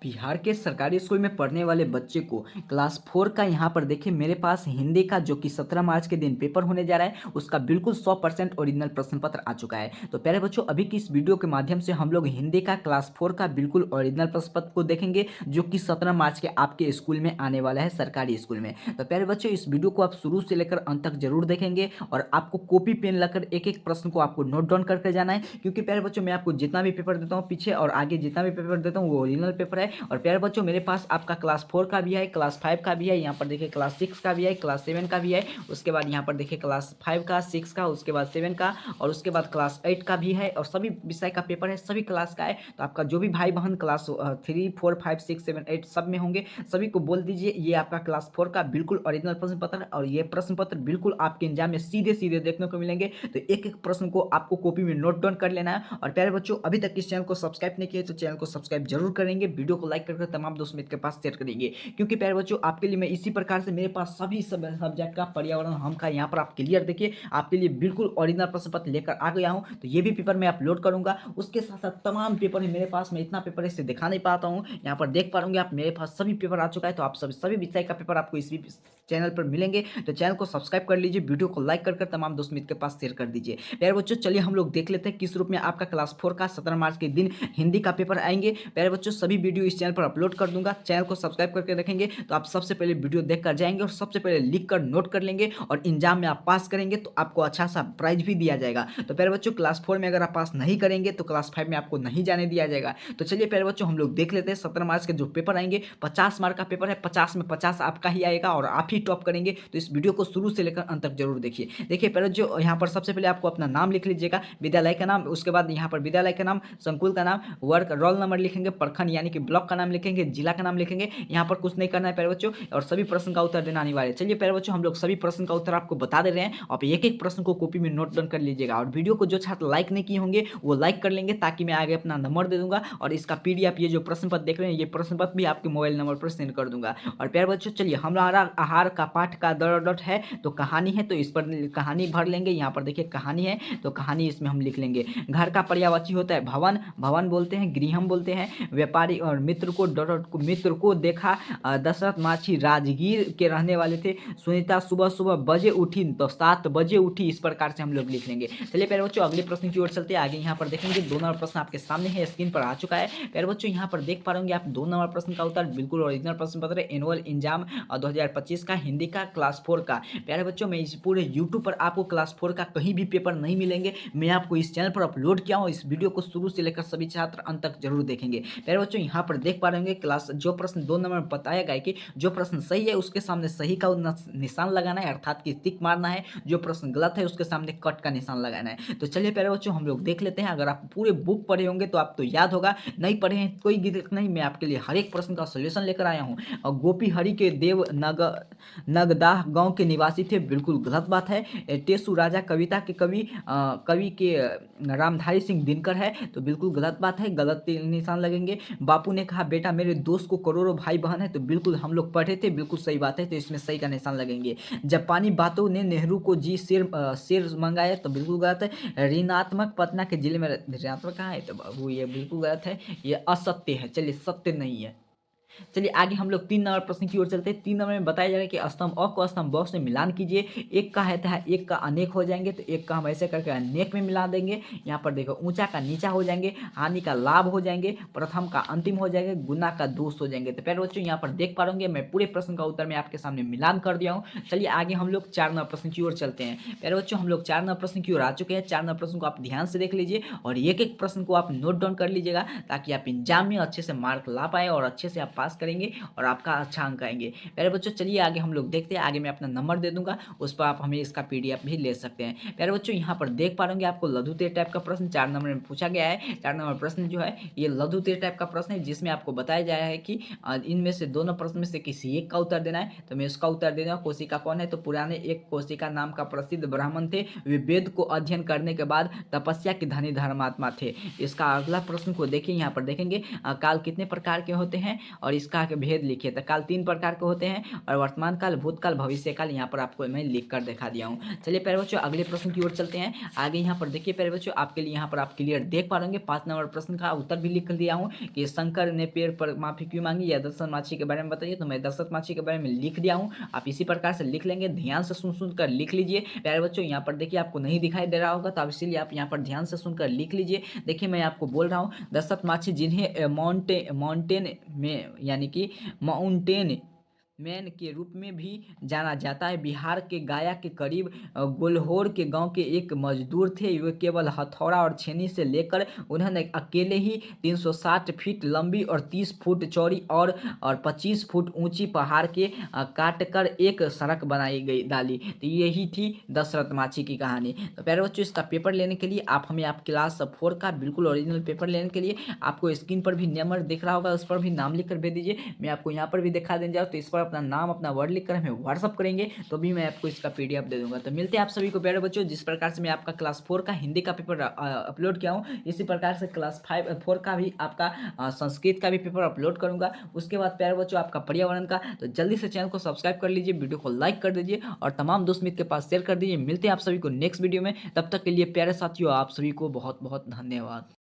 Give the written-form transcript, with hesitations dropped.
बिहार के सरकारी स्कूल में पढ़ने वाले बच्चे को क्लास 4 का यहाँ पर देखिए मेरे पास हिंदी का जो कि 17 मार्च के दिन पेपर होने जा रहा है उसका बिल्कुल 100% ओरिजिनल प्रश्न पत्र आ चुका है। तो प्यारे बच्चों, अभी की इस वीडियो के माध्यम से हम लोग हिंदी का क्लास 4 का बिल्कुल ओरिजिनल प्रश्न पत्र को देखेंगे जो कि 17 मार्च के आपके स्कूल में आने वाला है, सरकारी स्कूल में। तो प्यारे बच्चों, इस वीडियो को आप शुरू से लेकर अंत तक जरूर देखेंगे और आपको कॉपी पेन लेकर एक एक प्रश्न को आपको नोट डाउन करके जाना है, क्योंकि प्यारे बच्चों मैं आपको जितना भी पेपर देता हूँ पीछे और आगे जितना भी पेपर देता हूँ वो ओरिजिनल पेपर है। और प्यारे बच्चों, मेरे पास आपका क्लास 4 का भी है, क्लास 5 का भी है, यहाँ पर देखिए क्लास 6 का भी है, क्लास 7 का भी है, उसके बाद यहाँ पर देखिए क्लास 5 का, 6 का, उसके बाद 7 का और उसके बाद क्लास 8 का भी है और सभी विषय का पेपर है, सभी क्लास का है। तो आपका जो भी भाई बहन क्लास 3, 4, 5, 6, 7, 8 सब में होंगे, सभी को बोल दीजिए ये आपका क्लास 4 का बिल्कुल ओरिजिनल प्रश्न पत्र है और ये प्रश्न पत्र बिल्कुल आपके एग्जाम में सीधे सीधे देखने को मिलेंगे। तो एक एक प्रश्न को आपको कॉपी में नोट डाउन कर लेना है। और प्यारे बच्चों, अभी तक इस चैनल को सब्सक्राइब नहीं किए तो चैनल को सब्सक्राइब जरूर करेंगे, वीडियो को लाइक करके तमाम दोस्त मित्र के पास शेयर करेंगे, क्योंकि प्यारे बच्चों आपके लिए मैं इसी प्रकार से मेरे पास सभी सब्जेक्ट का पर्यावरण हम का यहाँ पर आप क्लियर देखिए आपके लिए बिल्कुल ओरिजिनल प्रश्न पत्र लेकर आ गया हूँ। तो ये भी पेपर मैं अपलोड करूंगा, उसके साथ साथ तमाम पेपर है मेरे पास, मैं इतना पेपर इससे दिखा नहीं पाता हूँ, यहाँ पर देख पाओगे आप मेरे पास सभी पेपर आ चुका है। तो आप सभी विषय का पेपर आपको इसी चैनल पर मिलेंगे। तो चैनल को सब्सक्राइब कर लीजिए, वीडियो को लाइक कर तमाम दोस्त मित्र के पास शेयर कर दीजिए। प्यारे बच्चों, चलिए हम लोग देख लेते हैं किस रूप में आपका क्लास 4 का 17 मार्च के दिन हिंदी का पेपर आएंगे। प्यारे बच्चों, सभी वीडियो इस चैनल पर अपलोड कर दूंगा, चैनल को सब्सक्राइब करके रखेंगे तो आप सबसे पहले वीडियो देख कर जाएंगे और सबसे पहले लिख कर नोट कर लेंगे और एग्जाम में आप पास करेंगे तो आपको अच्छा सा प्राइज भी दिया जाएगा। तो प्यारे बच्चों, क्लास 4 में अगर आप पास नहीं करेंगे तो क्लास 5 में आपको नहीं जाने दिया जाएगा। तो चलिए प्यारे बच्चों, हम लोग देख लेते हैं 17 मार्च के जो पेपर आएंगे, 50 मार्क का पेपर है, 50 में 50 आपका ही आएगा और आप ही टॉप करेंगे। तो इस वीडियो को शुरू से लेकर अंत तक जरूर देखिए। देखिए प्यारे जो यहाँ पर सबसे पहले आपको अपना नाम लिख लीजिएगा, विद्यालय का नाम, उसके बाद यहाँ पर विद्यालय का नाम, संकुल का नाम, वर्ग, रोल नंबर लिखेंगे, प्रखंड यानी कि ब्लॉक का नाम लिखेंगे, जिला का नाम लिखेंगे। यहाँ पर कुछ नहीं करना है प्यारे बच्चों और सभी प्रश्न का उत्तर देना अनिवार्य है। चलिए प्यारे बच्चों, हम लोग सभी प्रश्न का उत्तर आपको बता दे रहे हैं, आप एक एक प्रश्न को कॉपी में नोट डाउन कर लीजिएगा और वीडियो को जो छात्र लाइक नहीं किए होंगे वो लाइक कर लेंगे ताकि मैं आगे अपना नंबर दे दूंगा और इसका पीडीएफ ये जो प्रश्न पत्र देख रहे हैं ये प्रश्न पत्र भी आपके मोबाइल नंबर पर सेंड कर दूंगा। और प्यारे बच्चों, चलिए हमारा आहार का पाठ का डॉट है तो कहानी है, तो इस पर कहानी भर लेंगे। यहाँ पर देखिए कहानी है तो कहानी इसमें हम लिख लेंगे। घर का पर्यायवाची होता है भवन, भवन बोलते हैं, गृहम बोलते हैं। व्यापारी और मित्र को देखा, दशरथ माछी राजगीर के रहने वाले थे। सुनीता सुबह सुबह बजे उठी तो 7 बजे उठी, इस प्रकार से हम लोग लिख लेंगे। चलिए प्यारे बच्चों, अगले प्रश्न की ओर चलते हैं। आगे यहाँ पर देखेंगे 2 नंबर प्रश्न आपके सामने है, स्क्रीन पर आ चुका है। प्यारे बच्चों, यहाँ पर देख पा रहे आप 2 नंबर प्रश्न का उत्तर बिल्कुल ओरिजिनल प्रश्न पत्र है, एनुअल एग्जाम 2025 का हिंदी का क्लास 4 का। प्यारे बच्चों, मैं इस पूरे यूट्यूब पर आपको क्लास 4 का कहीं भी पेपर नहीं मिलेंगे, मैं आपको इस चैनल पर अपलोड किया हूँ। इस वीडियो को शुरू से लेकर सभी छात्र अंत तक जरूर देखेंगे। प्यारे बच्चों, यहाँ पर देख पा रहे होंगे क्लास जो प्रश्न 2 नंबर में बताया गया कि जो प्रश्न सही है उसके सामने सही का निशान लगाना है, अर्थात कि टिक मारना है। जो प्रश्न गलत है उसके सामने कट का निशान लगाना है। तो चलिए प्यारे बच्चों, हम लोग देख लेते हैं। अगर आप पूरे बुक पढ़े होंगे तो आप तो याद होगा, नहीं पढ़े हैं कोई दिक्कत नहीं, मैं आपके लिए हर एक प्रश्न का सोल्यूशन लेकर आया हूँ। और गोपी हरि के देव नगदाह गांव के निवासी थे, बिल्कुल गलत बात है। टेसु राजा कविता के कवि के रामधारी सिंह दिनकर है, तो बिल्कुल गलत बात है, गलत निशान लगेंगे। बापू ने कहा बेटा मेरे दोस्त को करोड़ों भाई बहन है, तो बिल्कुल हम लोग पढ़े थे, बिल्कुल सही बात है, तो इसमें सही का निशान लगेंगे। जापानी बातों ने नेहरू को जी शेर मंगाया, तो बिल्कुल गलत है। ऋणात्मक पटना के जिले में ऋणात्मक कहाँ है, तो बाबू ये बिल्कुल गलत है, ये असत्य है। चलिए सत्य नहीं है। चलिए आगे हम लोग 3 नंबर प्रश्न की ओर चलते हैं। 3 नंबर में बताया जा रहा है कि स्तंभ अ को स्तंभ ब से मिलान कीजिए। एक का है एक का अनेक हो जाएंगे, तो एक का हम ऐसे करके अनेक में मिला देंगे। यहाँ पर देखो ऊंचा का नीचा हो जाएंगे, हानि का लाभ हो जाएंगे, प्रथम का अंतिम हो जाएंगे, गुना का दोष हो जाएंगे। तो प्यारे बच्चों, यहाँ पर देख पा रहे मैं पूरे प्रश्न का उत्तर मैं आपके सामने मिलान कर दिया हूँ। चलिए आगे हम लोग 4 नंबर प्रश्न की ओर चलते हैं। प्यारे बच्चों, हम लोग 4 नंबर प्रश्न की ओर आ चुके हैं। 4 नंबर प्रश्न को आप ध्यान से देख लीजिए और एक एक प्रश्न को आप नोट डाउन कर लीजिएगा ताकि आप एग्जाम में अच्छे से मार्क ला पाए और अच्छे से आप पास करेंगे और आपका अच्छा अंक आएंगे। प्यारे बच्चों, चलिए आगे हम लोग देखते हैं। आगे मैं अपना नंबर दे दूंगा, उस पर आप हमें इसका पीडीएफ भी ले सकते हैं। प्यारे बच्चों, यहाँ पर देख पा रहे आपको लघु तीर टाइप का प्रश्न 4 नंबर में पूछा गया है। 4 नंबर प्रश्न जो है ये लघु तीर टाइप का प्रश्न है, जिसमें आपको बताया जाया है कि इनमें से दोनों प्रश्न में से किसी एक का उत्तर देना है। तो मैं उसका उत्तर दे दूंगा। कोशिका कौन है, तो पुराने एक कोशिका नाम का प्रसिद्ध ब्राह्मण थे, वे वेद को अध्ययन करने के बाद तपस्या के धनी धर्मात्मा थे। इसका अगला प्रश्न को देखिए, यहाँ पर देखेंगे काल कितने प्रकार के होते हैं और और इसका भेद लिखिए। तो काल 3 प्रकार के होते हैं और वर्तमान काल, भूतकाल, भविष्य काल यहाँ पर आपको मैं लिख कर दिखा दिया हूँ। चलिए प्यारे बच्चों अगले प्रश्न की ओर चलते हैं। आगे यहाँ पर देखिए प्यारे बच्चों, आपके लिए यहाँ पर आप क्लियर देख पा रहे 5 नंबर प्रश्न का उत्तर भी लिख दिया हूँ कि शंकर ने पेड़ पर माफी क्यों मांगी या दशरथ माछी के बारे में बताइए। तो मैं दशरथ माछी के बारे में लिख दिया हूँ, आप इसी प्रकार से लिख लेंगे। ध्यान से सुन कर लिख लीजिए प्यारे बच्चों। यहाँ पर देखिए आपको नहीं दिखाई दे रहा होगा, तो इसीलिए आप यहाँ पर ध्यान से सुनकर लिख लीजिए। देखिए मैं आपको बोल रहा हूँ, दशरथ माछी जिन्हें माउंटेन में यानी कि माउंटेन मैन के रूप में भी जाना जाता है, बिहार के गया के करीब गोलहोर के गांव के एक मजदूर थे। वे केवल हथौड़ा और छेनी से लेकर उन्होंने अकेले ही 360 फीट लंबी और 30 फुट चौड़ी और 25 फुट ऊंची पहाड़ के काट कर एक सड़क बनाई गई डाली। तो यही थी दशरथ माछी की कहानी। तो प्यारे बच्चों इसका पेपर लेने के लिए आप हमें आप क्लास 4 का बिल्कुल ओरिजिनल पेपर लेने के लिए आपको स्क्रीन पर भी नंबर दिख रहा होगा, उस पर भी नाम लिख कर भेज दीजिए। मैं आपको यहाँ पर भी दिखा देने जाऊँ, तो इस पर अपना नाम अपना वर्ड लिखकर हमें व्हाट्सअप करेंगे तो भी मैं आपको इसका पीडीएफ दे दूंगा। तो मिलते हैं आप सभी को प्यारे बच्चों। जिस प्रकार से मैं आपका क्लास 4 का हिंदी का पेपर अपलोड किया हूँ, इसी प्रकार से क्लास 4 का भी आपका संस्कृत का भी पेपर अपलोड करूंगा। उसके बाद प्यारे बच्चों आपका पर्यावरण का, तो जल्दी से चैनल को सब्सक्राइब कर लीजिए, वीडियो को लाइक कर दीजिए और तमाम दोस्त मित्र के पास शेयर कर दीजिए। मिलते हैं आप सभी को नेक्स्ट वीडियो में, तब तक के लिए प्यारे साथियों आप सभी को बहुत बहुत धन्यवाद।